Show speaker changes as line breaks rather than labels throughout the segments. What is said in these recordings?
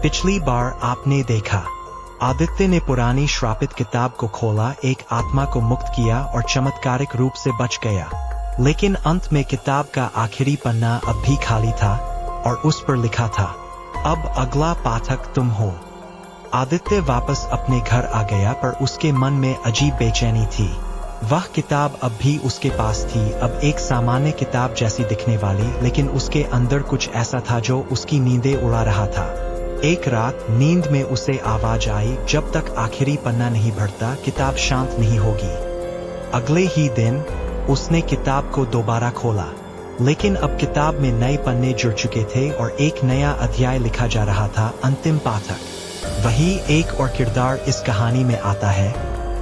पिछली बार आपने देखा, आदित्य ने पुरानी श्रापित किताब को खोला, एक आत्मा को मुक्त किया और चमत्कारिक रूप से बच गया। लेकिन अंत में किताब का आखिरी पन्ना अब भी खाली था और उस पर लिखा था, अब अगला पाठक तुम हो। आदित्य वापस अपने घर आ गया, पर उसके मन में अजीब बेचैनी थी। वह किताब अब भी उसके पास थी, अब एक सामान्य किताब जैसी दिखने वाली, लेकिन उसके अंदर कुछ ऐसा था जो उसकी नींदें उड़ा रहा था। एक रात नींद में उसे आवाज आई, जब तक आखिरी पन्ना नहीं भरता किताब शांत नहीं होगी। अगले ही दिन उसने किताब को दोबारा खोला, लेकिन अब किताब में नए पन्ने जुड़ चुके थे और एक नया अध्याय लिखा जा रहा था, अंतिम पाठक। वही एक और किरदार इस कहानी में आता है,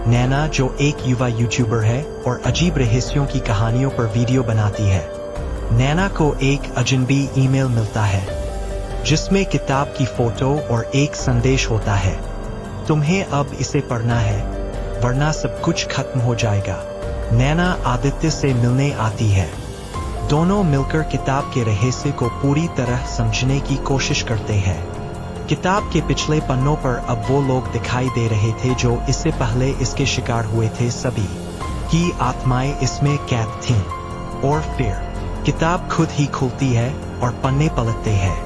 नैना, जो एक युवा यूट्यूबर है और अजीब रहस्यों की कहानियों पर वीडियो बनाती है। नैना को एक अजनबी ईमेल मिलता है जिसमें किताब की फोटो और एक संदेश होता है, तुम्हें अब इसे पढ़ना है वरना सब कुछ खत्म हो जाएगा। नैना आदित्य से मिलने आती है। दोनों मिलकर किताब के रहस्य को पूरी तरह समझने की कोशिश करते हैं। किताब के पिछले पन्नों पर अब वो लोग दिखाई दे रहे थे जो इससे पहले इसके शिकार हुए थे, सभी की आत्माएं इसमें कैद थीं। और फिर किताब खुद ही खुलती है और पन्ने पलटते हैं।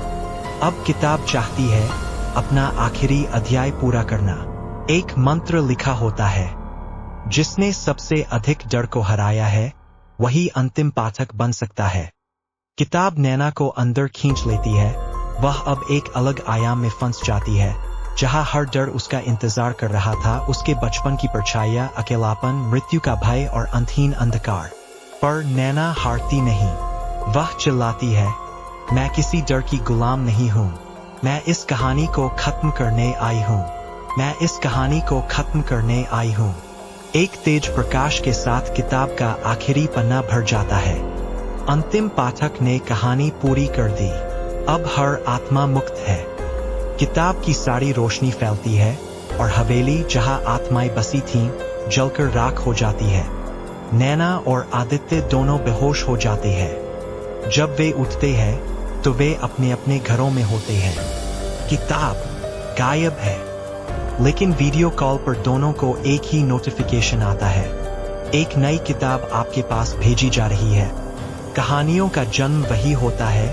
अब किताब चाहती है अपना आखिरी अध्याय पूरा करना। एक मंत्र लिखा होता है, जिसने सबसे अधिक डर को हराया है वही अंतिम पाठक बन सकता है। किताब नैना को अंदर खींच लेती है। वह अब एक अलग आयाम में फंस जाती है, जहां हर डर उसका इंतजार कर रहा था, उसके बचपन की परछाइयां, अकेलापन, मृत्यु का भय और अंतहीन अंधकार। पर नैना हारती नहीं। वह चिल्लाती है, मैं किसी डर की गुलाम नहीं हूं, मैं इस कहानी को खत्म करने आई हूं, मैं इस कहानी को खत्म करने आई हूं। एक तेज प्रकाश के साथ किताब का आखिरी पन्ना भर जाता है। अंतिम पाठक ने कहानी पूरी कर दी। अब हर आत्मा मुक्त है। किताब की सारी रोशनी फैलती है और हवेली जहां आत्माएं बसी थीं, जलकर राख हो जाती है। नैना और आदित्य दोनों बेहोश हो जाते हैं। जब वे उठते हैं तो वे अपने अपने घरों में होते हैं। किताब गायब है, लेकिन वीडियो कॉल पर दोनों को एक ही नोटिफिकेशन आता है, एक नई किताब आपके पास भेजी जा रही है। कहानियों का जन्म वही होता है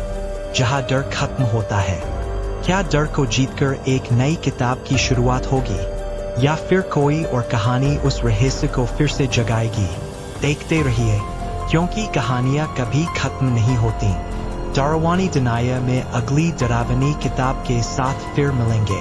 जहां डर खत्म होता है। क्या डर को जीतकर एक नई किताब की शुरुआत होगी, या फिर कोई और कहानी उस रहस्य को फिर से जगाएगी? देखते रहिए, क्योंकि कहानियां कभी खत्म नहीं होती। डरावनी दुनिया में अगली डरावनी किताब के साथ फिर मिलेंगे।